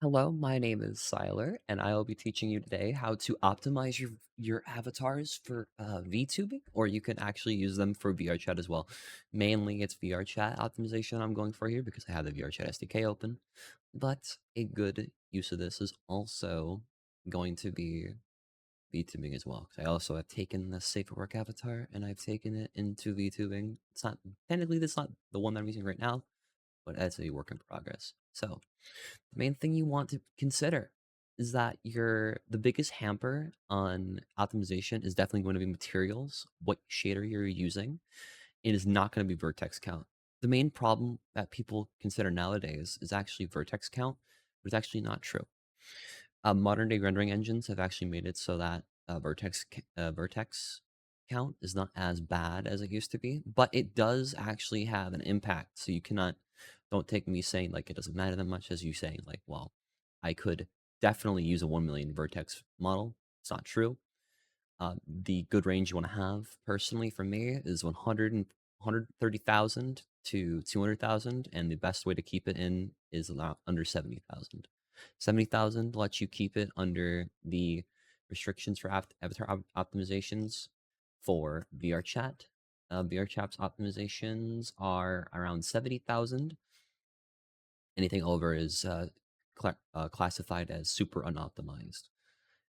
Hello, my name is Siler, and I will be teaching you today how to optimize your avatars for VTubing, or you can actually use them for VRChat as well. Mainly, it's VRChat optimization I'm going for here because I have the VRChat SDK open, but a good use of this is also going to be VTubing as well. 'Cause I also have taken the Safer Work avatar and I've taken it into VTubing. It's not technically that's not the one that I'm using right now, but it's a work in progress. So the main thing you want to consider is that the biggest hamper on optimization is definitely going to be materials, what shader you're using. It is not going to be vertex count. The main problem that people consider nowadays is actually vertex count, but it's actually not true. Modern day rendering engines have actually made it so that vertex count is not as bad as it used to be, but it does actually have an impact. So you cannot don't take me saying like it doesn't matter that much as you saying like, well, I could definitely use a 1 million vertex model. It's not true. The good range you want to have personally for me is 130,000 to 200,000, and the best way to keep it in is under 70,000. 70,000 lets you keep it under the restrictions for avatar optimizations for VRChat. VRChat's optimizations are around 70,000. Anything over is classified as super unoptimized.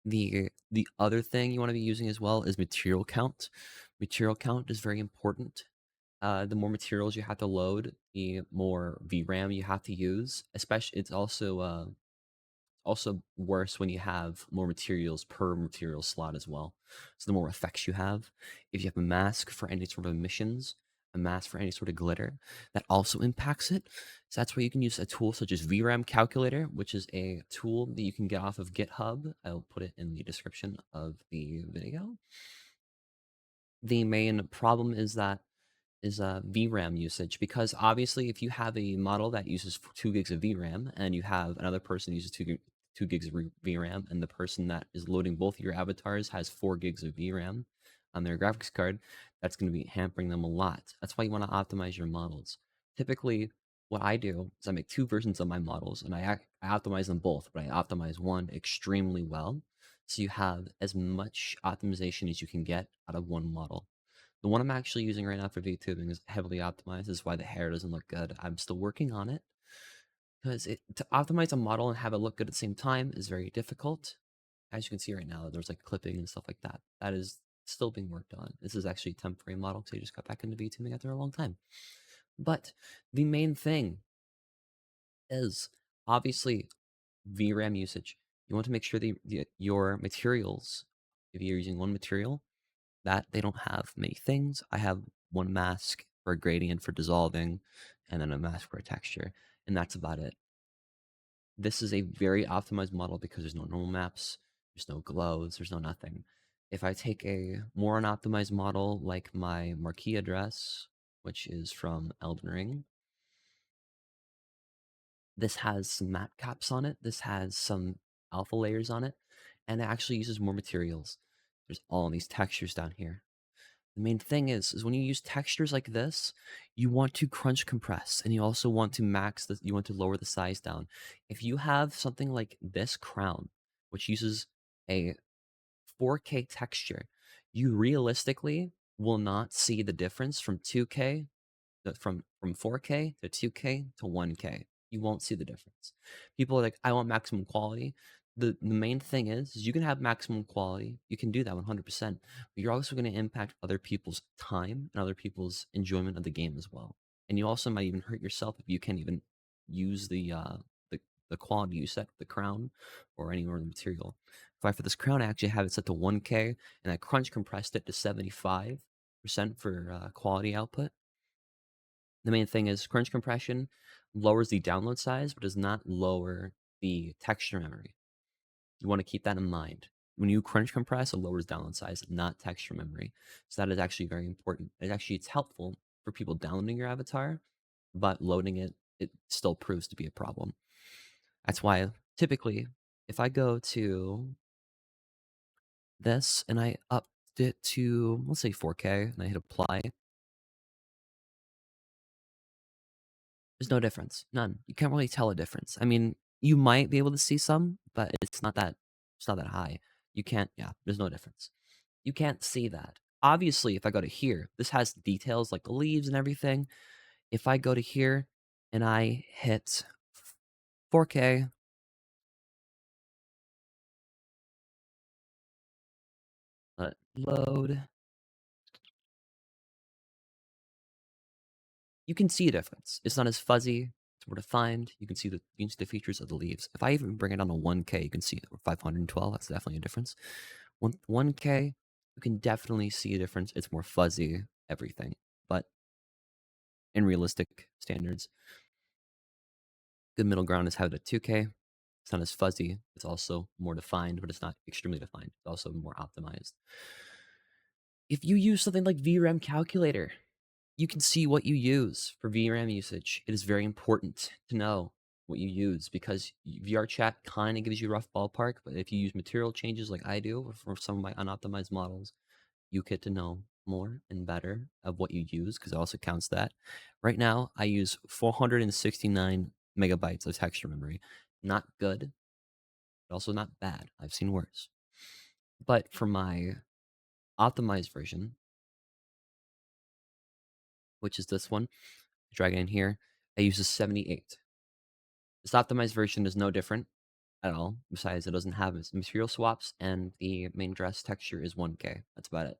The other thing you want to be using as well is material count. Material count is very important. The more materials you have to load, the more VRAM you have to use. Especially, it's also worse when you have more materials per material slot as well. So the more effects you have, if you have a mask for any sort of emissions, a mask for any sort of glitter, that also impacts it. So that's why you can use a tool such as VRAM Calculator, which is a tool that you can get off of GitHub. I'll put it in the description of the video. The main problem is VRAM usage, because obviously if you have a model that uses 2 gigs of VRAM and you have another person who uses 2 gigs of VRAM, and the person that is loading both your avatars has 4 gigs of VRAM on their graphics card, that's going to be hampering them a lot. That's why you want to optimize your models. Typically, what I do is I make 2 versions of my models and I optimize them both, but I optimize one extremely well. So you have as much optimization as you can get out of one model. The one I'm actually using right now for VTubing is heavily optimized. This is why the hair doesn't look good. I'm still working on it because to optimize a model and have it look good at the same time is very difficult. As you can see right now, there's like clipping and stuff like that. That is still being worked on. This is actually a temporary model because I just got back into VTubing after a long time. But the main thing is obviously VRAM usage. You want to make sure your materials, if you're using one material, that they don't have many things. I have one mask for a gradient for dissolving, and then a mask for a texture, and that's about it. This is a very optimized model because there's no normal maps, there's no glows, there's no nothing. If I take a more unoptimized model like my marquee address, which is from Elden Ring, this has some matte caps on it, this has some alpha layers on it, and it actually uses more materials. There's all these textures down here. The main thing is when you use textures like this, you want to crunch compress, and you also want to you want to lower the size down. If you have something like this crown, which uses a 4K texture, you realistically will not see the difference from 2K from 4K to 2K to 1K. You won't see the difference. People are like, I want maximum quality. The main thing is you can have maximum quality. You can do that 100%, but you're also going to impact other people's time and other people's enjoyment of the game as well. And you also might even hurt yourself if you can't even use the, the quality you set the crown or any other material. For this crown, I actually have it set to 1K, and I crunch compressed it to 75% for quality output. The main thing is crunch compression lowers the download size, but does not lower the texture memory. You want to keep that in mind. When you crunch compress, it lowers download size, not texture memory. So that is actually very important. It's helpful for people downloading your avatar, but loading it still proves to be a problem. That's why typically, if I go to this and I upped it to, let's say 4K, and I hit apply, there's no difference. None. You can't really tell a difference. I mean, You might be able to see some, but it's not that high. You can't, yeah, there's no difference. You can't see that. Obviously, if I go to here, this has details like the leaves and everything. If I go to here and I hit 4K, let load, you can see a difference. It's not as fuzzy. It's more defined. You can see the features of the leaves. If I even bring it down to 1K, you can see it. Or 512. That's definitely a difference. 1K, you can definitely see a difference. It's more fuzzy, everything. But in realistic standards, good middle ground is having a 2K. It's not as fuzzy. It's also more defined, but it's not extremely defined. It's also more optimized. If you use something like VRAM calculator, you can see what you use for VRAM usage. It is very important to know what you use because VRChat kind of gives you a rough ballpark, but if you use material changes like I do for some of my unoptimized models, you get to know more and better of what you use because it also counts that. Right now, I use 469 megabytes of texture memory. Not good, but also not bad. I've seen worse. But for my optimized version, which is this one, drag it in here, I use a 78. This optimized version is no different at all. Besides, it doesn't have its material swaps, and the main dress texture is 1K. That's about it.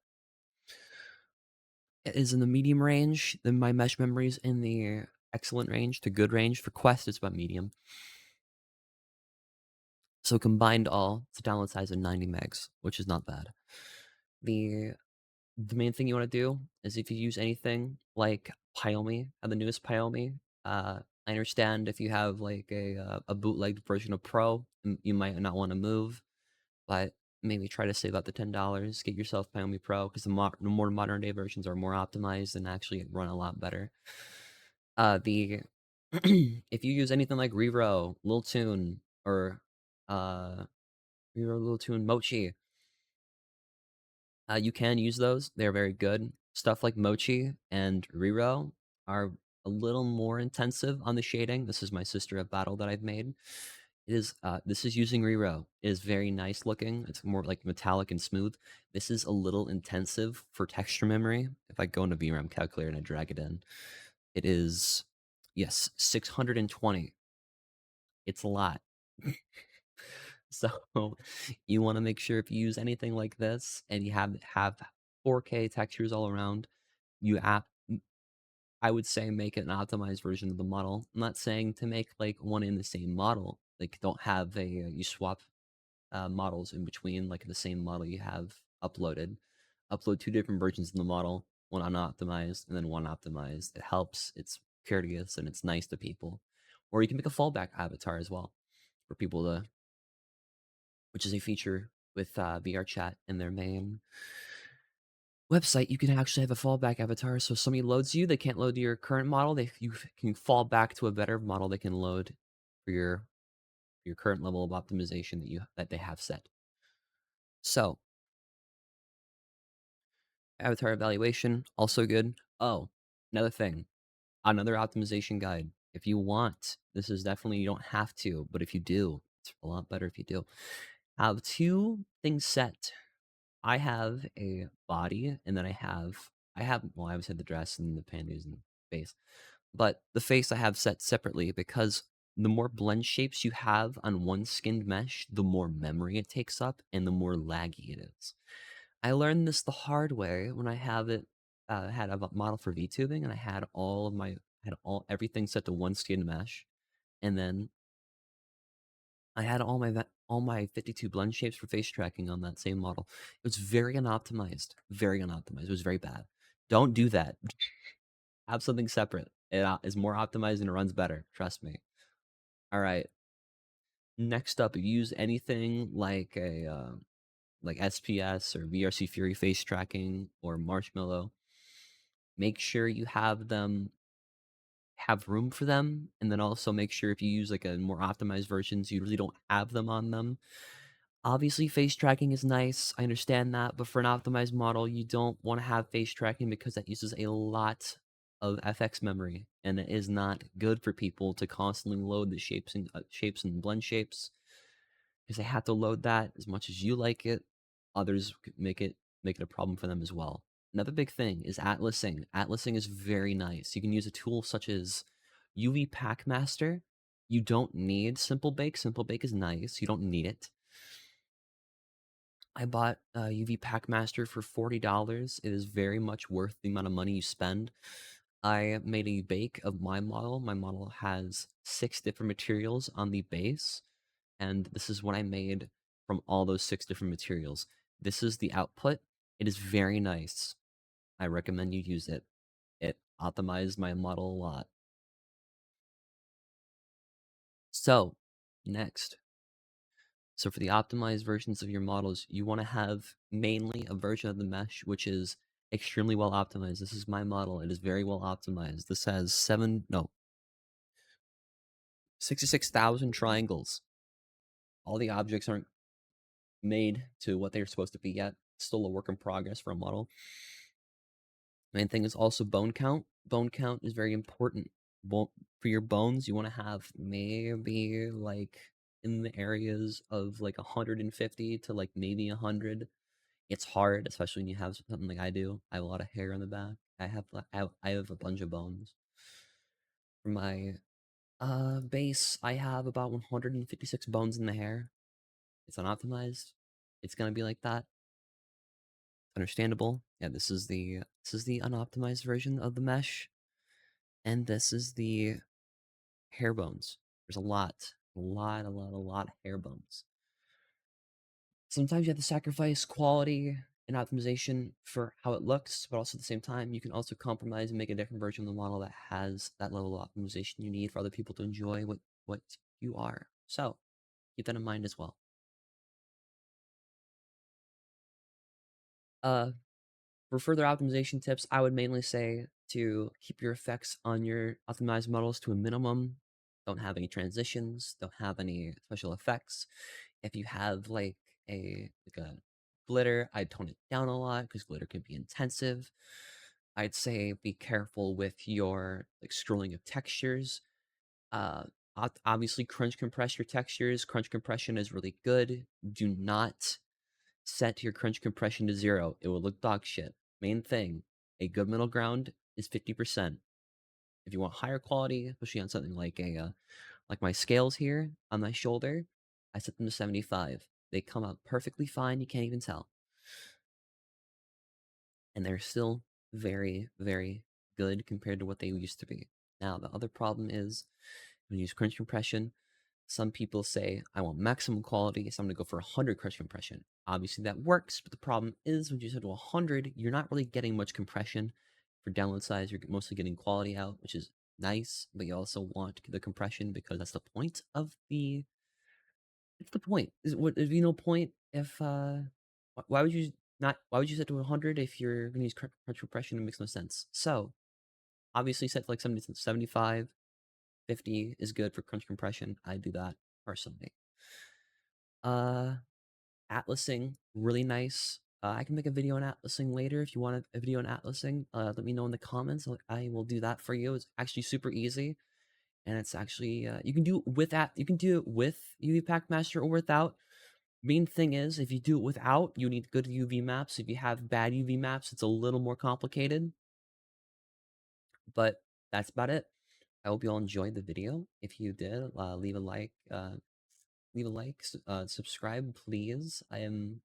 It is in the medium range. Then my mesh memory is in the excellent range to good range. For Quest, it's about medium. So combined all, it's a download size of 90 megs, which is not bad. The the main thing you want to do is if you use anything like Pyomi, the newest Pyomi, I understand if you have like a bootlegged version of Pro, you might not want to move, but maybe try to save up the $10, get yourself Pyomi Pro because the more modern day versions are more optimized and actually run a lot better. The if you use anything like Rero, Lil Tune, or uh Rero, Lil Tune, Mochi, you can use those. They're very good. Stuff like Mochi and Rero are a little more intensive on the shading. This is my sister of battle that I've made. This is using Rero. It is very nice looking. It's more like metallic and smooth. This is a little intensive for texture memory. If I go into VRAM calculator and I drag it in, it is, yes, 620. It's a lot. So you want to make sure if you use anything like this and you have 4K textures all around, you app I would say make it an optimized version of the model. I'm not saying to make like one in the same model. Like don't have you swap models in between like the same model you have uploaded. Upload two different versions of the model, one unoptimized and then one optimized. It helps. It's courteous and it's nice to people. Or you can make a fallback avatar as well for people to, which is a feature with VRChat in their main website. You can actually have a fallback avatar. So if somebody loads you, they can't load your current model. You can fall back to a better model they can load for your current level of optimization that they have set. So avatar evaluation also good. Oh, another thing, another optimization guide. If you want, this is definitely you don't have to, but if you do, it's a lot better if you do. Have two things set. I have a body, and then well, I always had the dress and the panties and face, but the face I have set separately because the more blend shapes you have on one skinned mesh, the more memory it takes up and the more laggy it is. I learned this the hard way when I had a model for VTubing, and I had everything set to one skinned mesh, and then I had all my 52 blend shapes for face tracking on that same model. It was very unoptimized, very unoptimized. It was very bad. Don't do that. Have something separate. It is more optimized and it runs better. Trust me. All right. Next up, if you use anything like like SPS or VRC Fury face tracking or Marshmallow, make sure you have room for them, and then also make sure if you use like a more optimized versions, you really don't have them on them. Obviously, face tracking is nice. I understand that, but for an optimized model, you don't want to have face tracking because that uses a lot of FX memory, and it is not good for people to constantly load the shapes and blend shapes because they have to load that as much as you like it. Others make it a problem for them as well. Another big thing is atlasing. Atlasing is very nice. You can use a tool such as UV Packmaster. You don't need Simple Bake. Simple Bake is nice. You don't need it. I bought UV Packmaster for $40. It is very much worth the amount of money you spend. I made a bake of my model. My model has 6 different materials on the base, and this is what I made from all those 6 different materials. This is the output. It is very nice. I recommend you use it. It optimized my model a lot. So, next. So for the optimized versions of your models, you want to have mainly a version of the mesh which is extremely well optimized. This is my model. It is very well optimized. This has 66,000 triangles. All the objects aren't made to what they're supposed to be yet. Still a work in progress for a model. Main thing is also bone count. Bone count is very important. For your bones, you want to have maybe like in the areas of like 150 to like maybe 100. It's hard, especially when you have something like I do. I have a lot of hair on the back. I have a bunch of bones. For my base, I have about 156 bones in the hair. It's unoptimized. It's gonna be like that. Understandable. Yeah, this is the unoptimized version of the mesh, and this is the hair bones. There's a lot of hair bones. Sometimes you have to sacrifice quality and optimization for how it looks, but also at the same time, you can also compromise and make a different version of the model that has that level of optimization you need for other people to enjoy what you are. So keep that in mind as well. Uh, For further optimization tips, I would mainly say to keep your effects on your optimized models to a minimum. Don't have any transitions, don't have any special effects. If you have like a glitter, I'd tone it down a lot because glitter can be intensive. I'd say be careful with your like scrolling of textures. Uh Obviously crunch compress your textures. Crunch compression is really good. Do not set your crunch compression to 0. It will look dog shit. Main thing, a good middle ground is 50%. If you want higher quality, especially on something like my scales here on my shoulder, I set them to 75. They come out perfectly fine. You can't even tell. And they're still very, very good compared to what they used to be. Now, the other problem is when you use crunch compression, some people say, I want maximum quality, so I'm going to go for 100 crunch compression. Obviously, that works, but the problem is when you set to 100, you're not really getting much compression. For download size, you're mostly getting quality out, which is nice, but you also want the compression because that's the point of the. It's the point. Is what if you no point if why would you not why would you set to 100 if you're going to use crunch compression? It makes no sense. So obviously set to like 70 75. 50 is good for crunch compression. I do that personally. Uh, Atlasing, really nice. I can make a video on atlasing later if you want a video on atlasing. Let me know in the comments. I will do that for you. It's actually super easy, and it's actually you can do it you can do it with UV Packmaster or without. Main thing is if you do it without, you need good UV maps. If you have bad UV maps, it's a little more complicated. But that's about it. I hope you all enjoyed the video. If you did, leave a like. Subscribe, please. I am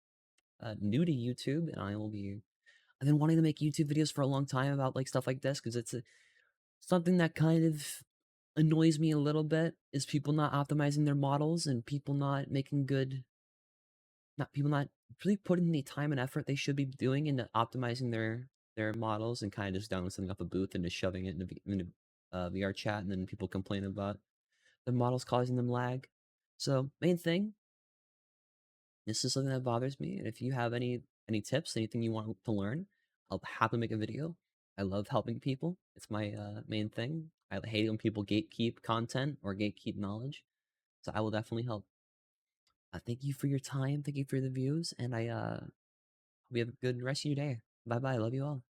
new to YouTube, and I've been wanting to make YouTube videos for a long time about like stuff like this because something that kind of annoys me a little bit is people not optimizing their models and people not making good, not people not really putting the time and effort they should be doing into optimizing their models and kind of just downloading something off a booth and just shoving it into VRChat, and then people complain about the models causing them lag. So main thing, this is something that bothers me, and if you have any tips, anything you want to learn, I'll happily make a video. I love helping people. It's my main thing. I hate when people gatekeep content or gatekeep knowledge, so I will definitely help. Thank you for your time. Thank you for the views, and I hope you have a good rest of your day. Bye bye. Love you all.